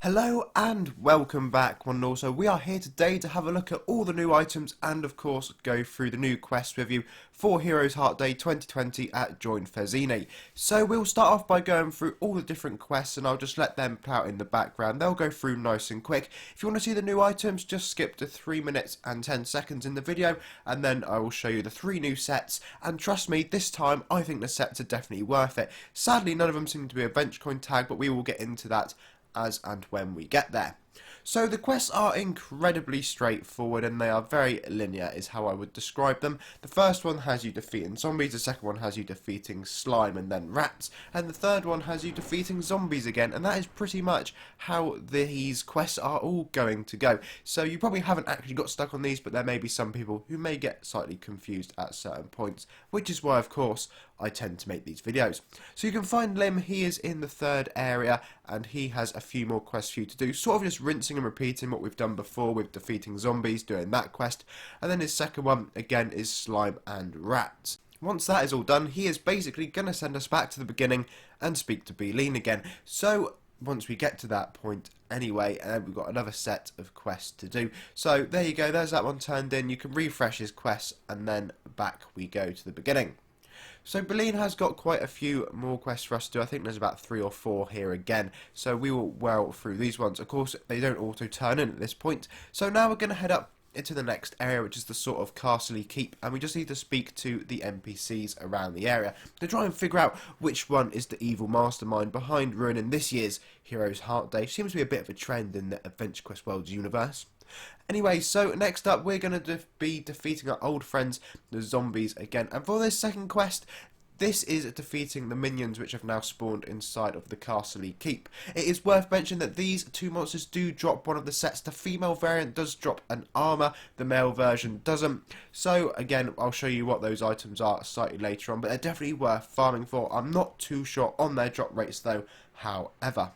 Hello and welcome back, one and all. So we are here today to have a look at all the new items and of course go through the new quest with you for Heroes Heart Day 2020 at Join Fezzini. So we'll start off by going through all the different quests and I'll just let them play out in the background. They'll go through nice and quick. If you want to see the new items, just skip to 3 minutes and 10 seconds in the video and then I will show you the 3 new sets, and trust me, this time I think the sets are definitely worth it. Sadly, none of them seem to be a bench coin tag, but we will get into that as and when we get there. So the quests are incredibly straightforward and they are very linear is how I would describe them. The first one has you defeating zombies, the second one has you defeating slime and then rats, and the third one has you defeating zombies again, and that is pretty much how these quests are all going to go. So you probably haven't actually got stuck on these, but there may be some people who may get slightly confused at certain points, which is why of course I tend to make these videos. So you can find Lim, he is in the third area and he has a few more quests for you to do, sort of just rinsing and repeating what we've done before with defeating zombies, doing that quest, and then his second one again is slime and rats. Once that is all done, he is basically going to send us back to the beginning and speak to Beeline again. So once we get to that point anyway, we've got another set of quests to do. So there you go, there's that one turned in. You can refresh his quests and then back we go to the beginning. So Beeline has got quite a few more quests for us to do. I think there's about 3 or 4 here again. So we will well through these ones. Of course, they don't auto turn in at this point. So now we're going to head up into the next area, which is the sort of castle keep, and we just need to speak to the NPCs around the area to try and figure out which one is the evil mastermind behind ruining this year's Heroes Heart Day. Seems to be a bit of a trend in the Adventure Quest Worlds universe. Anyway, so next up we're going to be defeating our old friends, the zombies again, and for this second quest, this is defeating the minions which have now spawned inside of the castle keep. It is worth mentioning that these two monsters do drop one of the sets. The female variant does drop an armour, the male version doesn't. So again, I'll show you what those items are slightly later on, but they're definitely worth farming for. I'm not too sure on their drop rates though, however.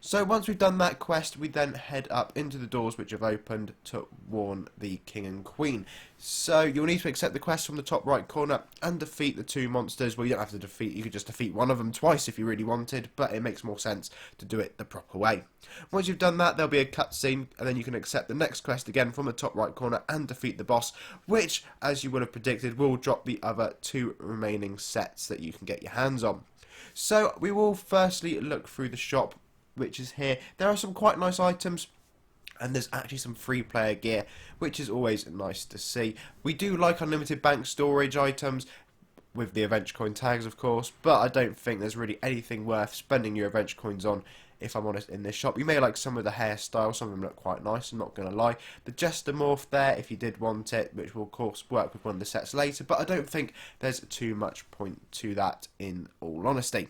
So once we've done that quest, we then head up into the doors which have opened to warn the King and Queen. So you'll need to accept the quest from the top right corner and defeat the 2 monsters. Well, you don't have to defeat, you could just defeat one of them twice if you really wanted, but it makes more sense to do it the proper way. Once you've done that, there'll be a cutscene, and then you can accept the next quest again from the top right corner and defeat the boss, which, as you would have predicted, will drop the other 2 remaining sets that you can get your hands on. So we will firstly look through the shop, which is here. There are some quite nice items and there's actually some free player gear, which is always nice to see. We do like unlimited bank storage items with the Adventure Coin tags of course, but I don't think there's really anything worth spending your Adventure Coins on, if I'm honest, in this shop. You may like some of the hairstyles, some of them look quite nice, I'm not going to lie. The Jester morph there, if you did want it, which will of course work with one of the sets later, but I don't think there's too much point to that in all honesty.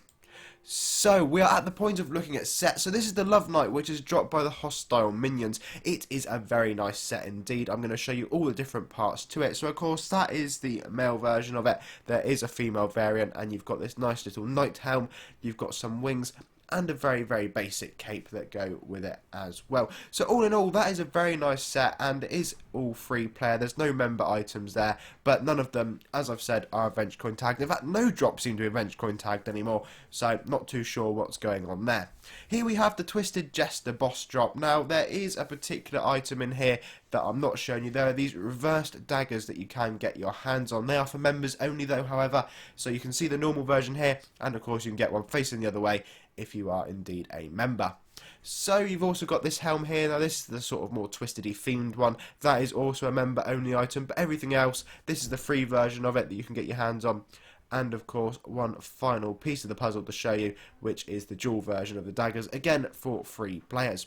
So we are at the point of looking at sets. So this is the Love Knight, which is dropped by the hostile minions. It is a very nice set indeed. I'm going to show you all the different parts to it. So of course that is the male version of it. There is a female variant and you've got this nice little knight helm. You've got some wings and a very, very basic cape that go with it as well. So all in all, that is a very nice set and it is all free player. There's no member items there, but none of them, as I've said, are Adventure Coin tagged. In fact, no drops seem to be Adventure Coin tagged anymore, so not too sure what's going on there. Here we have the Twisted Jester boss drop. Now, there is a particular item in here that I'm not showing you. There are these reversed daggers that you can get your hands on. They are for members only though, however, so you can see the normal version here, and of course you can get one facing the other way if you are indeed a member. So you've also got this helm here. Now this is the sort of more twisted-y themed one. That is also a member only item, but everything else, this is the free version of it that you can get your hands on. And of course one final piece of the puzzle to show you, which is the dual version of the daggers, again for free players.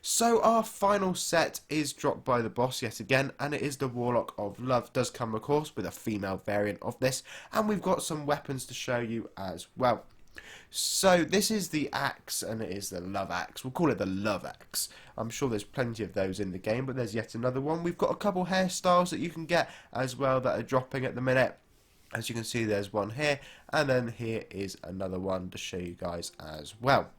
So our final set is dropped by the boss yet again, and it is the Warlock of Love. Does come of course with a female variant of this, and we've got some weapons to show you as well. So this is the axe, and it is the love axe. We'll call it the love axe. I'm sure there's plenty of those in the game, but there's yet another one. We've got a couple hairstyles that you can get as well that are dropping at the minute. As you can see, there's one here, and then here is another one to show you guys as well.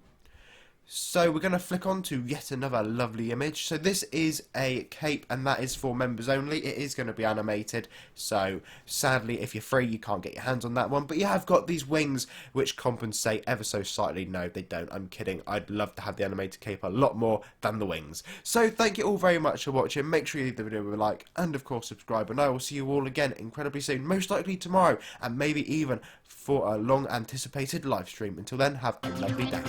So we're going to flick on to yet another lovely image. So this is a cape, and that is for members only. It is going to be animated, so sadly if you're free you can't get your hands on that one. But you have got these wings which compensate ever so slightly. No, they don't, I'm kidding. I'd love to have the animated cape a lot more than the wings. So thank you all very much for watching. Make sure you leave the video with a like, and of course subscribe, and I will see you all again incredibly soon, most likely tomorrow, and maybe even for a long anticipated live stream. Until then, have a lovely day.